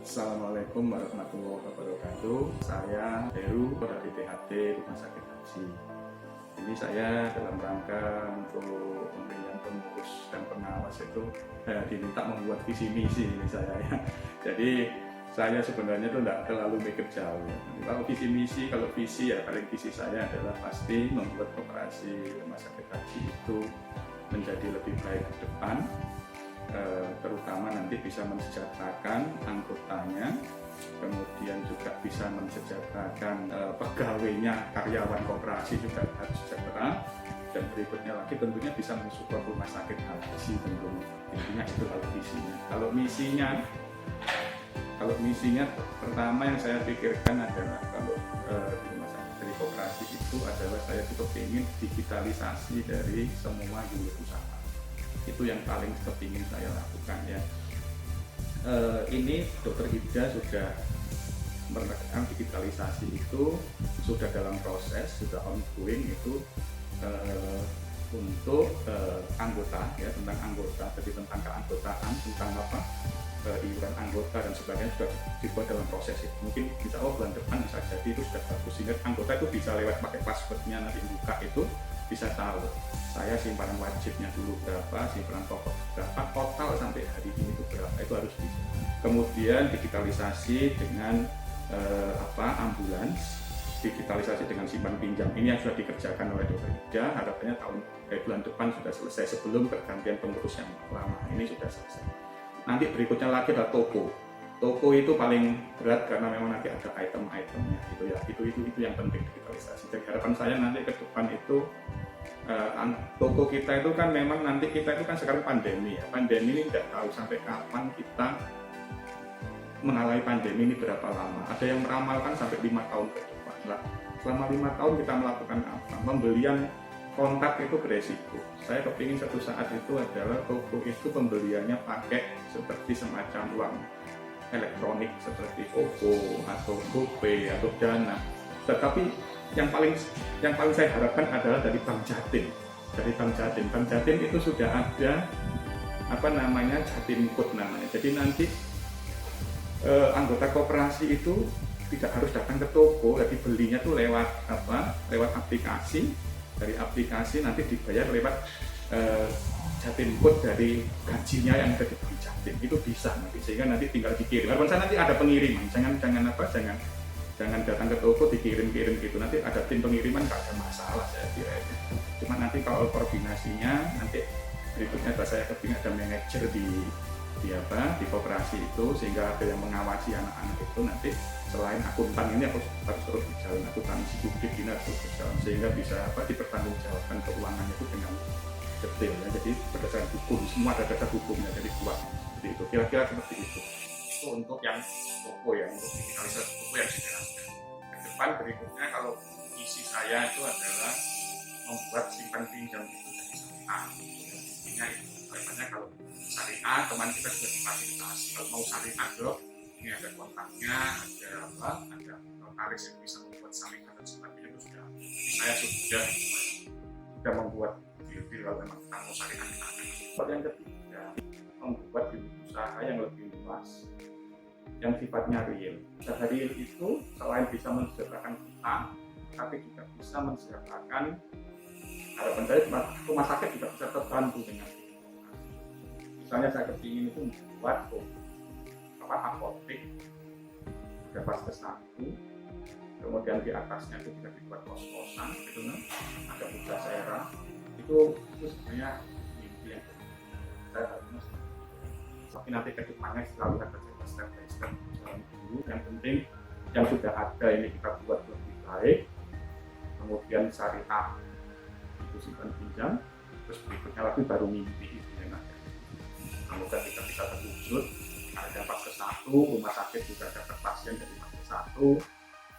Assalamualaikum warahmatullahi wabarakatuh. Saya Heru dari THT Rumah Sakit Haji. Ini saya dalam rangka untuk pemberian pengurus dan pengawas itu diminta membuat visi misi ini saya ya. Jadi saya sebenarnya itu tidak terlalu mikir jauh. Kalau visi misi, kalau visi ya paling visi saya adalah pasti membuat operasi rumah sakit haji itu menjadi lebih baik ke depan. Terutama nanti bisa mensejahterakan anggotanya, kemudian juga bisa mensejahterakan pegawainya, karyawan koperasi juga harus sejahtera, dan berikutnya lagi tentunya bisa mensupport rumah sakit haji tentunya. Intinya itu kalau visinya. Kalau misinya pertama yang saya pikirkan adalah kalau di rumah sakit dari koperasi itu adalah saya cukup ingin digitalisasi dari semua unit usaha. Itu yang paling kepingin saya lakukan ya. Ini Dokter Ida sudah mengerjakan digitalisasi itu sudah dalam proses, sudah ongoing itu untuk anggota ya, tentang anggota, jadi tentang keanggotaan, tentang iuran anggota dan sebagainya sudah dibuat dalam proses itu. Mungkin insya Allah bulan depan bisa jadi itu sudah bagus, sehingga anggota itu bisa lewat pakai passwordnya, nanti buka itu bisa tahu saya simpanan wajibnya dulu berapa, simpanan pokok berapa, total sampai hari ini itu berapa, itu harus bisa. Kemudian digitalisasi dengan ambulans, digitalisasi dengan simpan pinjam, ini yang sudah dikerjakan oleh Dokter Ida, harapannya bulan depan sudah selesai sebelum pergantian pengurus yang lama ini sudah selesai. Nanti berikutnya lagi adalah toko itu paling berat karena memang nanti ada item-itemnya gitu ya, itu yang penting digitalisasi. Jadi harapan saya nanti ke depan itu toko kita itu kan memang nanti kita itu kan sekarang pandemi ya, pandemi ini tidak tahu sampai kapan kita mengalami pandemi ini, berapa lama. Ada yang meramalkan sampai 5 tahun ke depan. Nah, selama 5 tahun kita melakukan apa? Pembelian kontak itu beresiko. Saya kepingin satu saat itu adalah toko itu pembeliannya pakai seperti semacam uang elektronik seperti OVO atau GoPay atau Dana. Tetapi yang paling saya harapkan adalah dari Bank Jatim. Bank Jatim itu sudah ada Jatim Code namanya. Jadi nanti anggota koperasi itu tidak harus datang ke toko, jadi belinya tuh lewat aplikasi. Dari aplikasi nanti dibayar lewat Jatim Code dari gajinya yang ada di Bank Jatim, itu bisa nanti, sehingga nanti tinggal dikirim. Harapan saya nanti ada pengiriman, jangan datang ke toko dikirim gitu, nanti ada tim pengiriman, nggak ada masalah saya kira itu. Cuma nanti kalau koordinasinya nanti berikutnya saya kepingin ada manajer di koperasi itu, sehingga ada yang mengawasi anak-anak itu. Nanti selain akuntan ini harus terus berjalan, akuntansi publik ini harus berjalan, sehingga bisa dipertanggungjawabkan keuangannya itu dengan detail ya. Jadi berdasarkan hukum, semua ada dasar hukumnya, jadi kuat. Jadi itu kira-kira seperti itu. Itu untuk yang toko ya, untuk digitalisasi toko yang dijelaskan. Ke depan berikutnya kalau isi saya itu adalah membuat simpan pinjam itu jadi syariah. Intinya itu, makanya kalau syariah kemarin kita sudah difasilitasi. Kalau mau syariah dok, ini ada kontaknya, ada notaris yang bisa membuat syariah dan sebagainya, itu sudah. Saya sudah membuat kalau memang kita mau syariah kita akan. Yang ketiga, membuat unit usaha yang lebih luas, yang sifatnya real. Usaha real itu selain bisa mensejahterakan kita, tapi juga bisa mensejahterakan, harapan saya rumah sakit juga bisa terbantu dengan itu. Misalnya saya kepingin itu membuat apotek, ada vaskes 1, kemudian di atasnya itu bisa dibuat kos-kosan gitu kan, ada Pujasera. Itu sebenarnya mimpi yang saya harus, tapi nanti ke depannya selalu akan coba step by step jalan dulu. Yang penting yang sudah ada ini kita buat lebih baik, kemudian syariah itu simpan pinjam, terus berikutnya lagi baru mimpi itu yang ada. Semoga kita bisa terwujud. Ada vaskes 1, rumah sakit juga dapat pasien dari vaskes 1,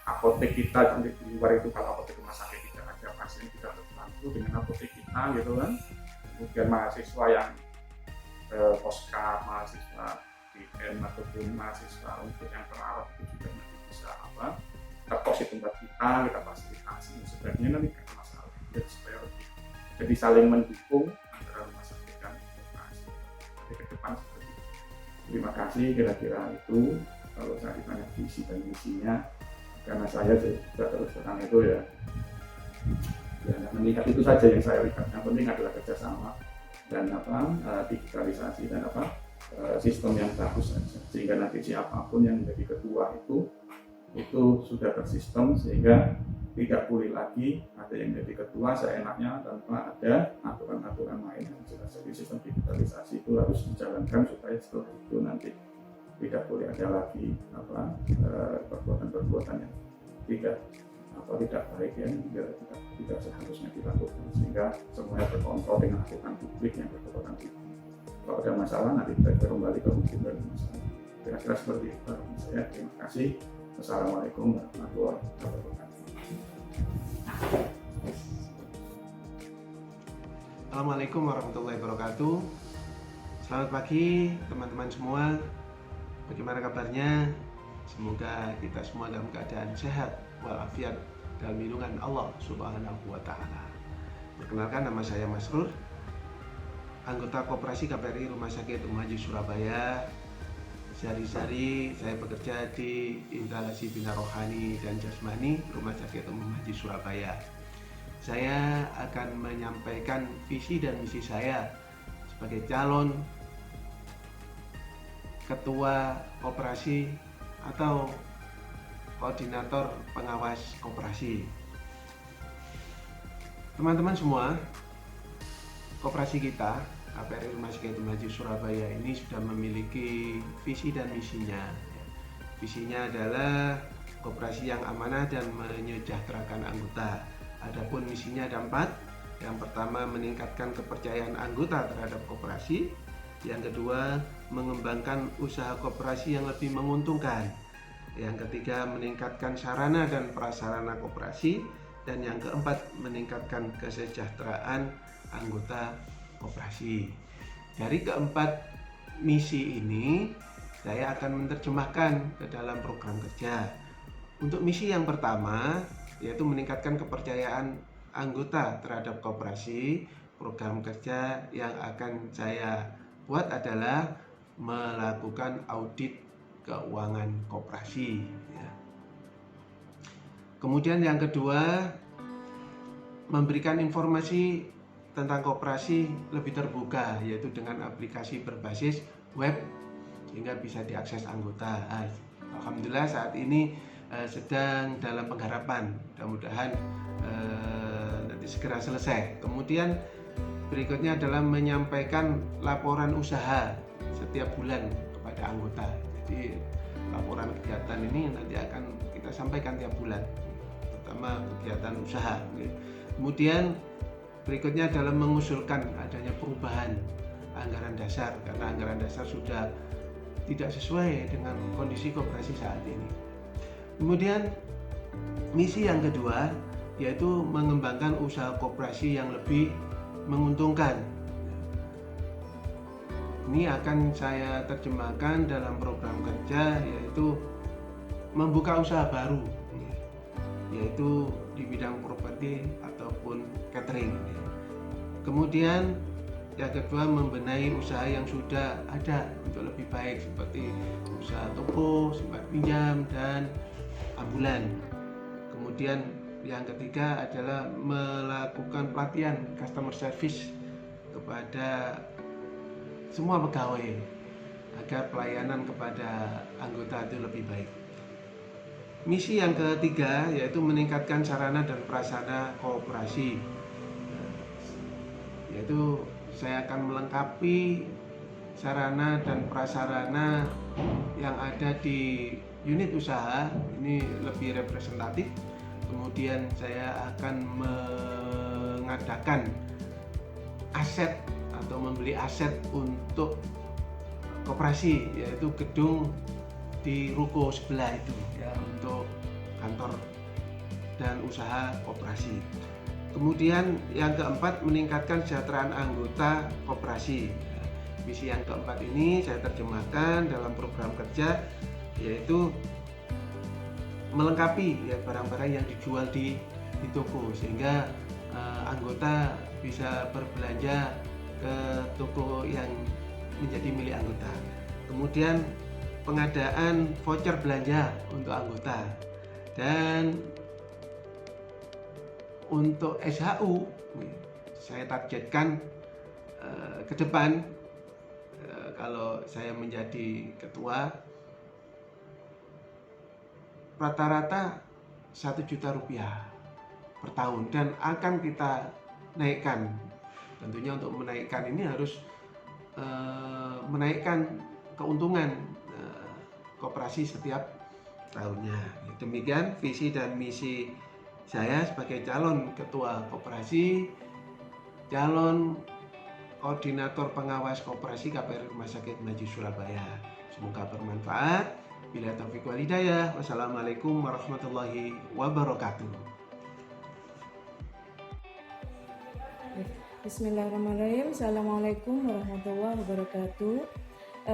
apotek kita di luar itu, kalau apotek rumah sakit tidak ada pasien kita terbantu dengan apotek kita gitu kan. Kemudian mahasiswa yang poska, mahasiswa BM ataupun mahasiswa untuk yang perawat itu juga nanti bisa terkos di tempat kita fasilitasi dan sebagainya, nanti tidak ada masalah. Jadi supaya jadi saling mendukung antara rumah sakit dan koperasi. Jadi ke depan seperti itu. Terima kasih, kira-kira itu. kalau saya ditanya visi dan misinya, karena saya juga terus terang itu ya melihat itu saja yang saya lihat. Yang penting adalah kerjasama dan digitalisasi dan sistem yang bagus saja, sehingga nanti siapapun yang menjadi ketua itu sudah tersistem, sehingga tidak boleh lagi ada yang menjadi ketua seenaknya tanpa ada aturan-aturan main yang jelas. Jadi sistem digitalisasi itu harus dijalankan supaya setelah itu nanti tidak boleh ada lagi perbuatan-perbuatan yang tidak baik yang tidak seharusnya dilakukan, sehingga semuanya terkontrol dengan aturan publik yang berkekuatan publik. Kalau ada masalah nanti kita kembali ke hukum dan masalah. Kira-kira seperti itu dari saya. Terima kasih. Wassalamualaikum warahmatullahi wabarakatuh. Assalamualaikum warahmatullahi wabarakatuh. Selamat pagi teman-teman semua. Bagaimana kabarnya? Semoga kita semua dalam keadaan sehat walafiat dalam lindungan Allah Subhanahu wa Ta'ala. Perkenalkan, nama saya Masrur, anggota Koperasi KPRI Rumah Sakit Umum Haji Surabaya. Sehari-hari saya bekerja di instalasi bina rohani dan jasmani Rumah Sakit Umum Haji Surabaya. Saya akan menyampaikan visi dan misi saya sebagai calon ketua koperasi atau koordinator pengawas koperasi. Teman-teman semua, koperasi kita KPRI Rumah Sakit Umum Haji Surabaya ini sudah memiliki visi dan misinya. Visinya adalah koperasi yang amanah dan menyejahterakan anggota. Adapun misinya ada 4. Yang pertama, meningkatkan kepercayaan anggota terhadap koperasi. Yang kedua, mengembangkan usaha koperasi yang lebih menguntungkan. Yang ketiga, meningkatkan sarana dan prasarana koperasi. Dan yang keempat, meningkatkan kesejahteraan anggota koperasi. Dari keempat misi ini, saya akan menerjemahkan ke dalam program kerja. Untuk misi yang pertama, yaitu meningkatkan kepercayaan anggota terhadap koperasi, program kerja yang akan saya buat adalah melakukan audit keuangan koperasi. Kemudian yang kedua, memberikan informasi tentang koperasi lebih terbuka, yaitu dengan aplikasi berbasis web sehingga bisa diakses anggota. Alhamdulillah saat ini sedang dalam penggarapan, mudah-mudahan nanti segera selesai. Kemudian berikutnya adalah menyampaikan laporan usaha setiap bulan kepada anggota. Jadi laporan kegiatan ini nanti akan kita sampaikan tiap bulan, terutama kegiatan usaha. Kemudian berikutnya adalah mengusulkan adanya perubahan anggaran dasar, karena anggaran dasar sudah tidak sesuai dengan kondisi koperasi saat ini. Kemudian misi yang kedua yaitu mengembangkan usaha koperasi yang lebih menguntungkan. Ini akan saya terjemahkan dalam program kerja, yaitu membuka usaha baru, yaitu di bidang properti ataupun catering. Kemudian yang kedua, membenahi usaha yang sudah ada untuk lebih baik, seperti usaha toko, simpan pinjam, dan ambulan. Kemudian yang ketiga adalah melakukan pelatihan customer service kepada semua pegawai agar pelayanan kepada anggota itu lebih baik. Misi yang ketiga yaitu meningkatkan sarana dan prasarana koperasi, yaitu saya akan melengkapi sarana dan prasarana yang ada di unit usaha ini lebih representatif. Kemudian saya akan mengadakan aset atau membeli aset untuk koperasi, yaitu gedung di ruko sebelah itu ya, untuk kantor dan usaha koperasi. Kemudian yang keempat, meningkatkan kesejahteraan anggota koperasi. Misi yang keempat ini saya terjemahkan dalam program kerja, yaitu melengkapi ya barang-barang yang dijual di toko, sehingga anggota bisa berbelanja ke toko yang menjadi milik anggota. Kemudian pengadaan voucher belanja untuk anggota. Dan untuk SHU saya targetkan ke depan kalau saya menjadi ketua rata-rata 1 juta rupiah per tahun, dan akan kita naikkan. Tentunya untuk menaikkan ini harus menaikkan keuntungan koperasi setiap tahunnya. Demikian visi dan misi saya sebagai calon ketua koperasi, calon koordinator pengawas koperasi KPRI Rumah Sakit Maji Surabaya. Semoga bermanfaat. Bila taufiq wal hidayah. Wassalamualaikum warahmatullahi wabarakatuh. Bismillahirrahmanirrahim. Assalamualaikum warahmatullahi wabarakatuh.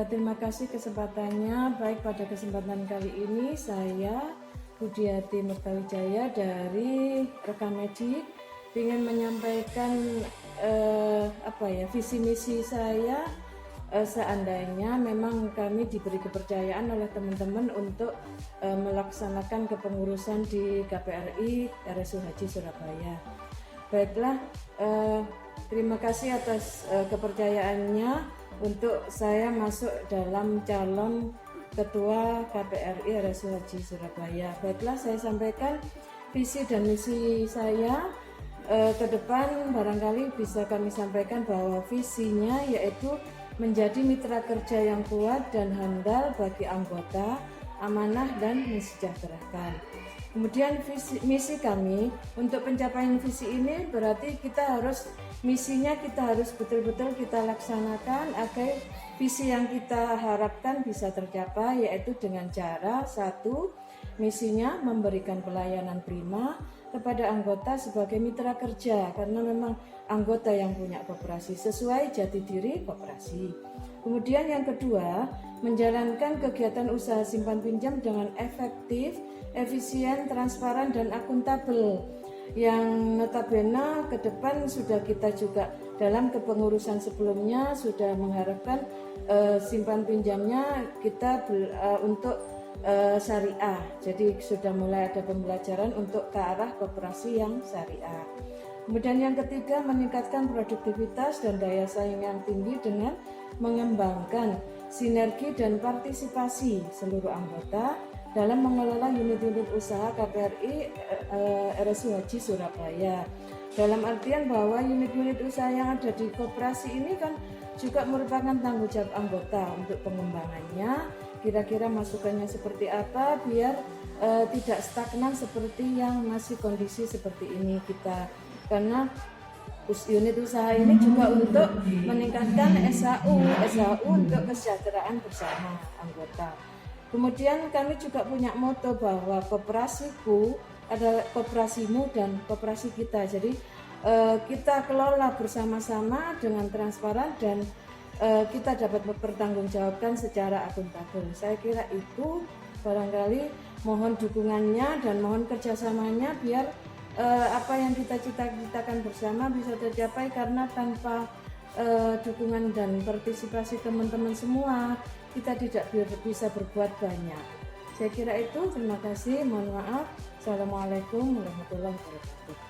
Terima kasih kesempatannya. Baik, pada kesempatan kali ini saya Budiati Mertawijaya dari Rekam Medik ingin menyampaikan visi misi saya seandainya memang kami diberi kepercayaan oleh teman-teman untuk melaksanakan kepengurusan di KPRI RSU Haji Surabaya. Baiklah, terima kasih atas kepercayaannya untuk saya masuk dalam calon Ketua KPRI RSU Haji Surabaya. Baiklah, saya sampaikan visi dan misi saya ke depan. Barangkali bisa kami sampaikan bahwa visinya yaitu menjadi mitra kerja yang kuat dan handal bagi anggota, amanah dan mensejahterakan. Kemudian misi kami untuk pencapaian visi ini berarti misinya kita harus betul-betul kita laksanakan agar visi yang kita harapkan bisa tercapai, yaitu dengan cara satu, misinya memberikan pelayanan prima kepada anggota sebagai mitra kerja, karena memang anggota yang punya koperasi sesuai jati diri koperasi. Kemudian yang kedua, menjalankan kegiatan usaha simpan pinjam dengan efektif, efisien, transparan dan akuntabel, yang notabene ke depan sudah kita juga dalam kepengurusan sebelumnya sudah mengharapkan simpan pinjamnya kita untuk syariah. Jadi sudah mulai ada pembelajaran untuk ke arah koperasi yang syariah. Kemudian yang ketiga, meningkatkan produktivitas dan daya saing yang tinggi dengan mengembangkan sinergi dan partisipasi seluruh anggota dalam mengelola unit-unit usaha KPRI RSU Haji Surabaya. Dalam artian bahwa unit-unit usaha yang ada di koperasi ini kan juga merupakan tanggung jawab anggota untuk pengembangannya. Kira-kira masukannya seperti apa biar tidak stagnan seperti yang masih kondisi seperti ini kita. Karena unit usaha ini juga untuk meningkatkan SHU untuk kesejahteraan bersama anggota. Kemudian kami juga punya moto bahwa koperasiku adalah koperasimu dan koperasi kita. Jadi kita kelola bersama-sama dengan transparan dan kita dapat mempertanggungjawabkan secara akuntabel. Saya kira itu barangkali mohon dukungannya dan mohon kerjasamanya biar apa yang kita cita-citakan bersama bisa tercapai, karena tanpa dukungan dan partisipasi teman-teman semua kita tidak bisa berbuat banyak. Saya kira itu, terima kasih, mohon maaf. Assalamualaikum warahmatullahi wabarakatuh.